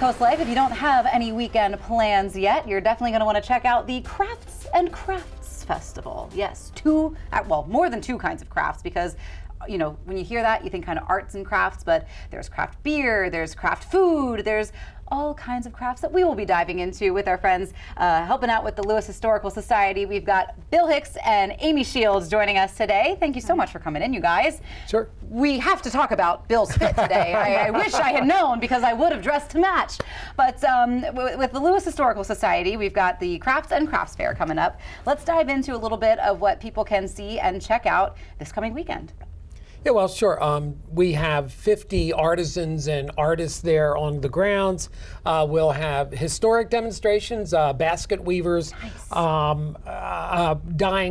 CoastLife. If you don't have any weekend plans yet, you're definitely going to want to check out the Crafts and Crafts Festival. Yes, more than two kinds of crafts, because you know, when you hear that, you think kind of arts and crafts, but there's craft beer, there's craft food, there's all kinds of crafts that we will be diving into with our friends helping out with the Lewes Historical Society. We've got Bill Hicks and Amy Shields joining us today. Thank you so much for coming in, you guys. Sure. We have to talk about Bill's fit today. I wish I had known, because I would have dressed to match. But with the Lewes Historical Society, we've got the Crafts and Crafts Fair coming up. Let's dive into a little bit of what people can see and check out this coming weekend. Yeah, well, sure. We have 50 artisans and artists there on the grounds. We'll have historic demonstrations, basket weavers, dyeing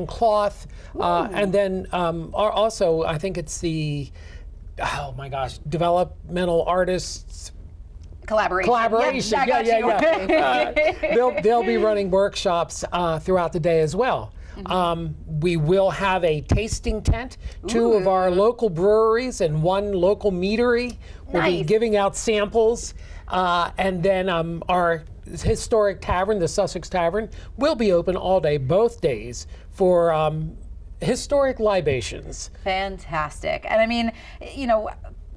cloth, and then also I think it's the, developmental artists. Collaboration. Yep, Yeah. They'll be running workshops throughout the day as well. We will have a tasting tent. Two of our local breweries and one local meadery will be giving out samples. And then our historic tavern, the Sussex Tavern, will be open all day, both days, for historic libations. Fantastic. And I mean, you know,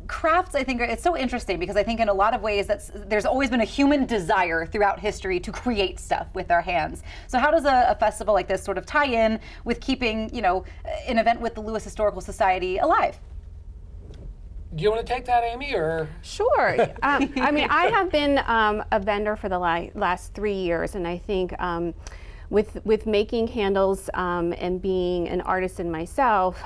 crafts, I think, it's so interesting, because I think in a lot of ways there's always been a human desire throughout history to create stuff with our hands. So how does a festival like this sort of tie in with keeping, you know, an event with the Lewes Historical Society alive? Do you want to take that, Amy, or? Sure. I mean, I have been a vendor for the last 3 years, and I think with making candles and being an artisan myself,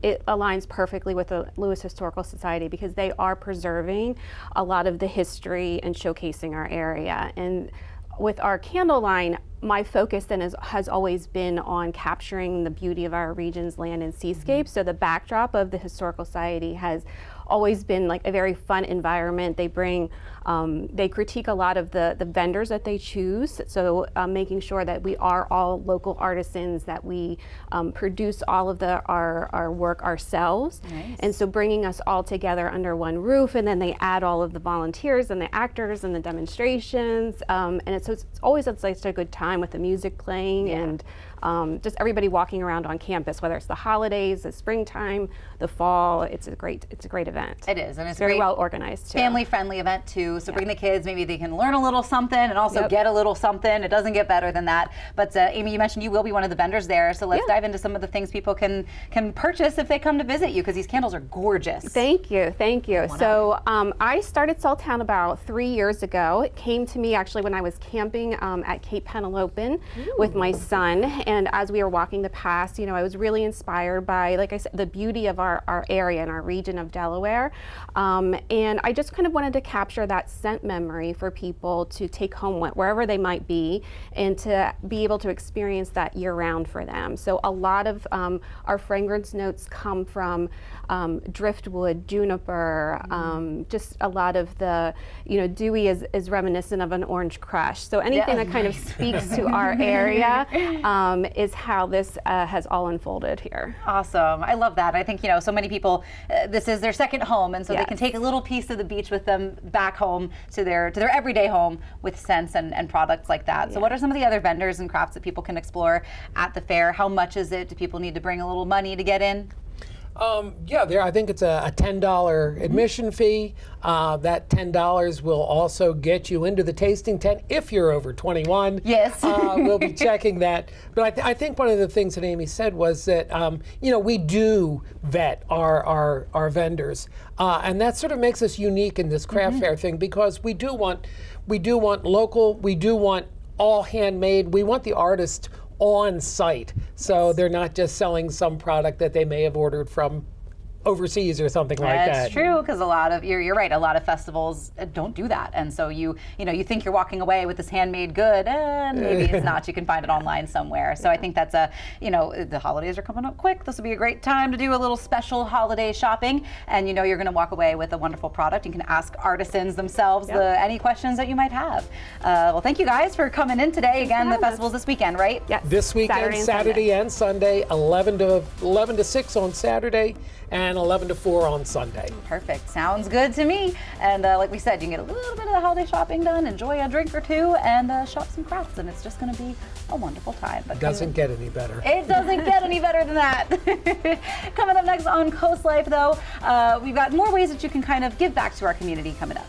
it aligns perfectly with the Lewes Historical Society, because they are preserving a lot of the history and showcasing our area. And with our candle line, my focus then has always been on capturing the beauty of our region's land and seascape. So the backdrop of the Historical Society has always been like a very fun environment. They bring, they critique a lot of the vendors that they choose. So making sure that we are all local artisans, that we produce all of our work ourselves. Nice. And so bringing us all together under one roof, and then they add all of the volunteers and the actors and the demonstrations. And it's always such a good time with the music playing and just everybody walking around on campus, whether it's the holidays, the springtime, the fall. It's a great event. It is, and it's very well organized too. Family-friendly event too. So bring the kids, maybe they can learn a little something and also get a little something. It doesn't get better than that. But Amy, you mentioned you will be one of the vendors there, so let's dive into some of the things people can purchase if they come to visit you, because these candles are gorgeous. Thank you. So I started Saltown about 3 years ago. It came to me actually when I was camping at Cape Penelope with my son. And as we were walking the pass, you know, I was really inspired by, like I said, the beauty of our area and our region of Delaware. And I just kind of wanted to capture that scent memory for people to take home wherever they might be, and to be able to experience that year round for them. So a lot of our fragrance notes come from driftwood, juniper, just a lot of the, you know, dewy is reminiscent of an orange crush. So anything that kind of speaks to our area is how this has all unfolded here. Awesome. I love that. I think, you know, so many people, this is their second home, and so they can take a little piece of the beach with them back home to their everyday home with scents and products like that. So what are some of the other vendors and crafts that people can explore at the fair? How much is it? Do people need to bring a little money to get in? I think it's a $10 admission fee. That $10 will also get you into the tasting tent if you're over 21. Yes. We'll be checking that. But I think one of the things that Amy said was that, you know, we do vet our vendors. And that sort of makes us unique in this craft fair thing, because we do want local, we do want all handmade, we want the artist on site, so they're not just selling some product that they may have ordered from overseas or something like that. That's true, because a lot of you're right. A lot of festivals don't do that, and so you think you're walking away with this handmade good, and maybe it's not. You can find it online somewhere. So I think that's the holidays are coming up quick. This will be a great time to do a little special holiday shopping, and you're going to walk away with a wonderful product. You can ask artisans themselves any questions that you might have. Well, thank you guys for coming in today. Again, the festival's this weekend, right? Yes. This weekend, Saturday and Sunday, 11 to 6 on Saturday, and and 11 to 4 on Sunday. Perfect. Sounds good to me. And like we said, you can get a little bit of the holiday shopping done, enjoy a drink or two, and shop some crafts, and it's just going to be a wonderful time. But Doesn't get any better. it doesn't get any better than that. Coming up next on Coast Life, though, we've got more ways that you can kind of give back to our community coming up.